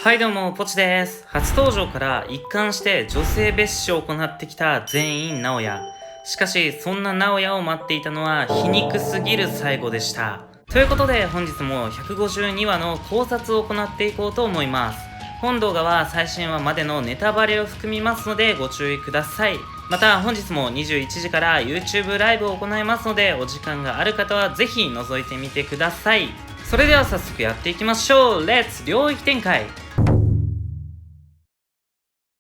はいどうも、ポチです。初登場から一貫して女性蔑視を行ってきた全員直哉。しかし、そんな直哉を待っていたのは皮肉すぎる最後でした。ということで、本日も152話の考察を行っていこうと思います。本動画は最新話までのネタバレを含みますのでご注意ください。また本日も21時から YouTube ライブを行いますので、お時間がある方はぜひ覗いてみてください。それでは早速やっていきましょう。レッツ領域展開。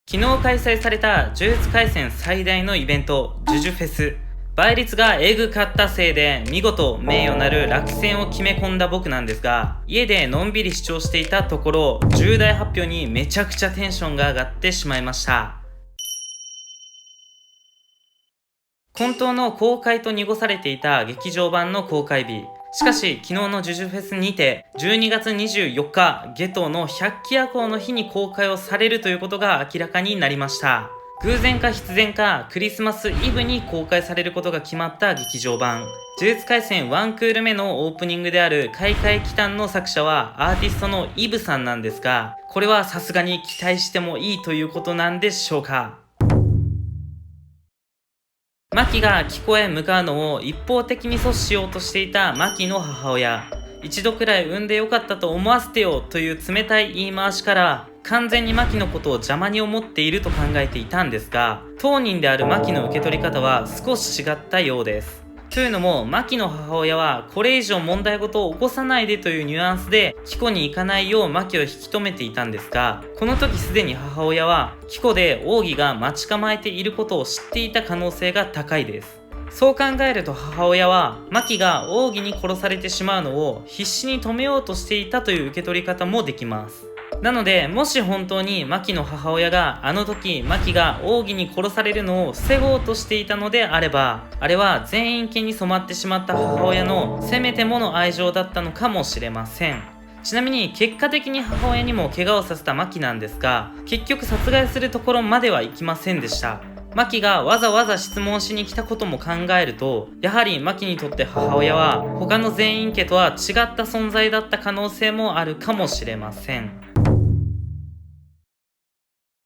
昨日開催された呪術廻戦最大のイベント、呪術フェス。倍率がエグかったせいで見事名誉なる落選を決め込んだ僕なんですが、家でのんびり視聴していたところ、重大発表にめちゃくちゃテンションが上がってしまいました。本当の公開と濁されていた劇場版の公開日。しかし昨日の呪術フェスにて12月24日夏油の百鬼夜行の日に公開をされるということが明らかになりました。偶然か必然かクリスマスイブに公開されることが決まった劇場版呪術廻戦1クール目のオープニングである開会祈祷の作者はアーティストのイブさんなんですが、これはさすがに期待してもいいということなんでしょうか。マキがキコへ向かうのを一方的に阻止しようとしていたマキの母親。一度くらい産んでよかったと思わせてよという冷たい言い回しから完全にマキのことを邪魔に思っていると考えていたんですが、当人であるマキの受け取り方は少し違ったようです。というのもマキの母親はこれ以上問題事を起こさないでというニュアンスでキコに行かないようマキを引き止めていたんですが、この時すでに母親はキコで奥義が待ち構えていることを知っていた可能性が高いです。そう考えると母親はマキが奥義に殺されてしまうのを必死に止めようとしていたという受け取り方もできます。なのでもし本当にマキの母親があの時マキが奥義に殺されるのを防ごうとしていたのであれば、あれは全員気に染まってしまった母親のせめてもの愛情だったのかもしれません。ちなみに結果的に母親にも怪我をさせたマキなんですが、結局殺害するところまではいきませんでした。マキがわざわざ質問しに来たことも考えると、やはりマキにとって母親は他の全員家とは違った存在だった可能性もあるかもしれません。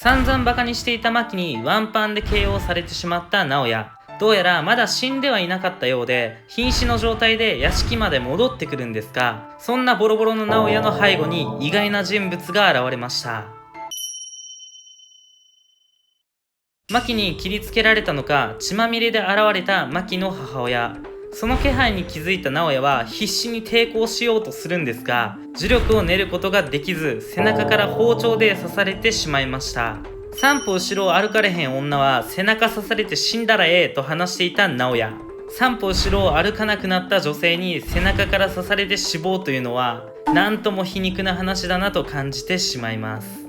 散々バカにしていたマキにワンパンで KO されてしまった直哉。どうやらまだ死んではいなかったようで、瀕死の状態で屋敷まで戻ってくるんですが、そんなボロボロの直哉の背後に意外な人物が現れました。マキに切りつけられたのか血まみれで現れたマキの母親。その気配に気づいた直哉は必死に抵抗しようとするんですが、呪力を練ることができず背中から包丁で刺されてしまいました。3歩後ろを歩かれへん女は背中刺されて死んだらええと話していた直哉。3歩後ろを歩かなくなった女性に背中から刺されて死亡というのはなんとも皮肉な話だなと感じてしまいます。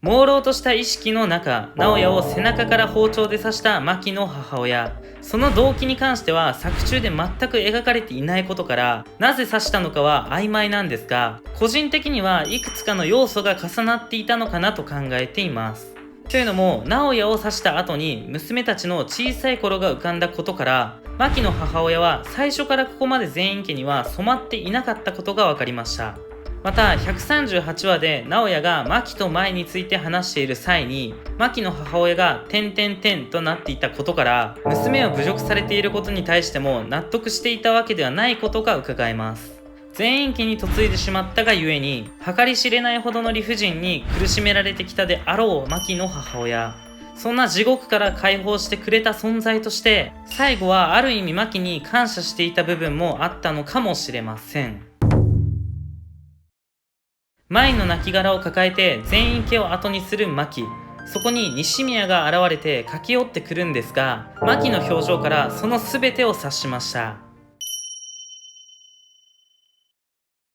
朦朧とした意識の中、直哉を背中から包丁で刺したマキの母親。その動機に関しては作中で全く描かれていないことから、なぜ刺したのかは曖昧なんですが、個人的にはいくつかの要素が重なっていたのかなと考えています。というのも、直哉を刺した後に娘たちの小さい頃が浮かんだことから、マキの母親は最初からここまで全員家には染まっていなかったことが分かりました。また138話で直哉がマキと舞について話している際に、マキの母親が点々点となっていたことから、娘を侮辱されていることに対しても納得していたわけではないことが伺えます。全員家に嫁いでしまったがゆえに計り知れないほどの理不尽に苦しめられてきたであろうマキの母親。そんな地獄から解放してくれた存在として、最後はある意味マキに感謝していた部分もあったのかもしれません。舞の亡骸を抱えて全員家を後にするマキ。そこに西宮が現れて駆け寄ってくるんですが、マキの表情からその全てを察しました。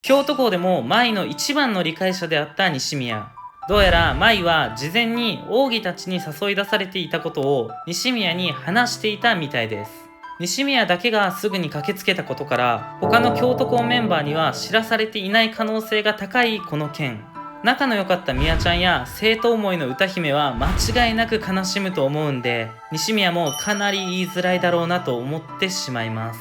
京都校でも舞の一番の理解者であった西宮。どうやら舞は事前に奥義たちに誘い出されていたことを西宮に話していたみたいです。西宮だけがすぐに駆けつけたことから、他の京都校メンバーには知らされていない可能性が高いこの件。仲の良かったみやちゃんや生徒思いの歌姫は間違いなく悲しむと思うんで、西宮もかなり言いづらいだろうなと思ってしまいます。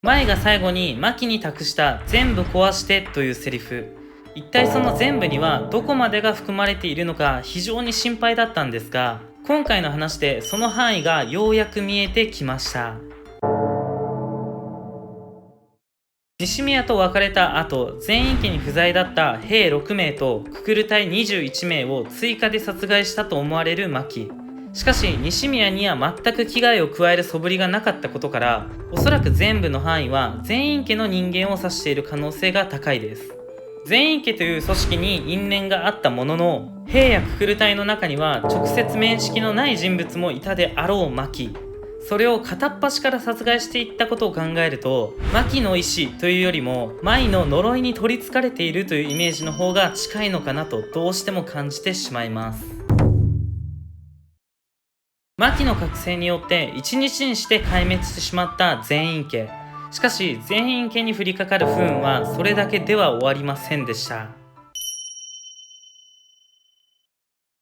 前が最後にマキに託した全部壊してというセリフ。一体その全部にはどこまでが含まれているのか非常に心配だったんですが、今回の話でその範囲がようやく見えてきました。西宮と別れた後、全員家に不在だった兵6名とククル隊21名を追加で殺害したと思われるマキ。しかし西宮には全く危害を加える素振りがなかったことから、おそらく全部の範囲は全員家の人間を指している可能性が高いです。全員家という組織に因縁があったものの、兵やククル隊の中には直接面識のない人物もいたであろうマキ。それを片っ端から殺害していったことを考えると、マキの意志というよりもマイの呪いに取りつかれているというイメージの方が近いのかなとどうしても感じてしまいます。マキの覚醒によって一日にして壊滅してしまった全員家。しかし全員家に降りかかる不運はそれだけでは終わりませんでした。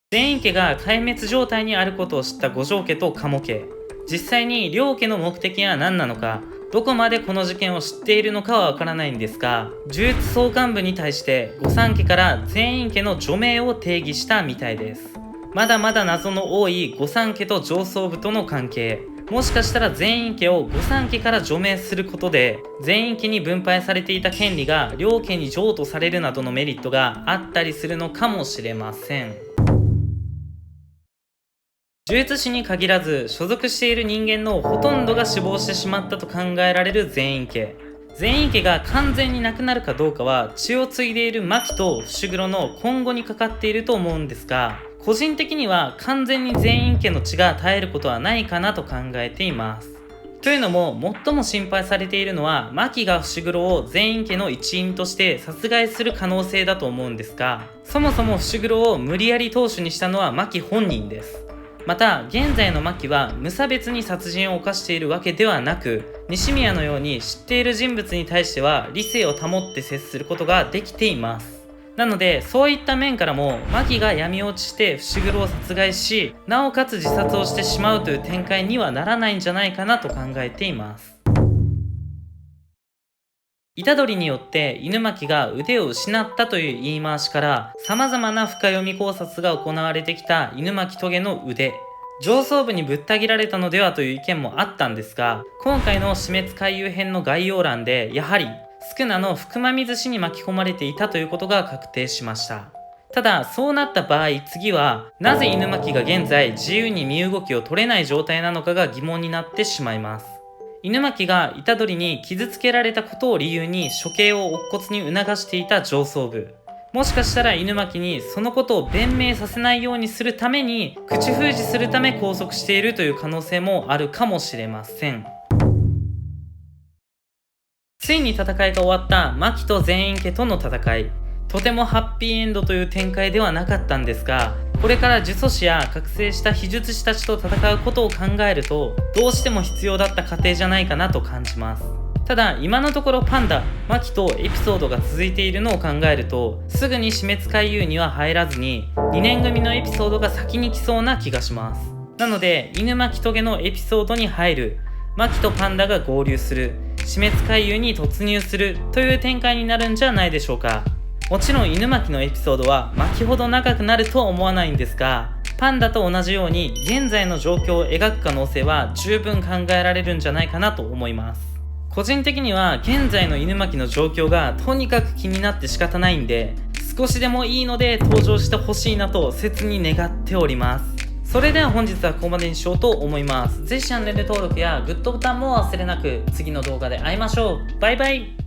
全員家が壊滅状態にあることを知った五条家と鴨家。実際に両家の目的は何なのか、どこまでこの事件を知っているのかはわからないんですが、呪術総監部に対して御三家から全員家の除名を定義したみたいです。まだまだ謎の多い御三家と上層部との関係。もしかしたら全員家を御三家から除名することで、全員家に分配されていた権利が両家に譲渡されるなどのメリットがあったりするのかもしれません。呪術師に限らず所属している人間のほとんどが死亡してしまったと考えられる全員家。全員家が完全になくなるかどうかは血を継いでいるマキと伏黒の今後にかかっていると思うんですが、個人的には完全に全員家の血が絶えることはないかなと考えています。というのも最も心配されているのはマキが伏黒を全員家の一員として殺害する可能性だと思うんですが、そもそも伏黒を無理やり当主にしたのはマキ本人です。また現在のマキは無差別に殺人を犯しているわけではなく、西宮のように知っている人物に対しては理性を保って接することができています。なのでそういった面からもマキが闇落ちして伏黒を殺害し、なおかつ自殺をしてしまうという展開にはならないんじゃないかなと考えています。虎杖によって犬巻が腕を失ったという言い回しから様々な深読み考察が行われてきた犬巻棘の腕。上層部にぶった切られたのではという意見もあったんですが、今回の死滅回遊編の概要欄でやはり宿儺の福間水氏に巻き込まれていたということが確定しました。ただそうなった場合、次はなぜ犬巻が現在自由に身動きを取れない状態なのかが疑問になってしまいます。犬巻が虎杖に傷つけられたことを理由に処刑を乙骨に促していた上層部。もしかしたら犬巻にそのことを弁明させないようにするために口封じするため拘束しているという可能性もあるかもしれません。ついに戦いが終わった牧と全員家との戦い。とてもハッピーエンドという展開ではなかったんですが、これから呪詛師や覚醒した秘術師たちと戦うことを考えると、どうしても必要だった過程じゃないかなと感じます。ただ今のところパンダ、マキとエピソードが続いているのを考えると、すぐに死滅回遊には入らずに2年組のエピソードが先に来そうな気がします。なので犬巻棘のエピソードに入る、マキとパンダが合流する、死滅回遊に突入するという展開になるんじゃないでしょうか。もちろん犬巻のエピソードは巻ほど長くなるとは思わないんですが、パンダと同じように現在の状況を描く可能性は十分考えられるんじゃないかなと思います。個人的には現在の犬巻の状況がとにかく気になって仕方ないんで、少しでもいいので登場してほしいなと切に願っております。それでは本日はここまでにしようと思います。ぜひチャンネル登録やグッドボタンも忘れなく。次の動画で会いましょう。バイバイ。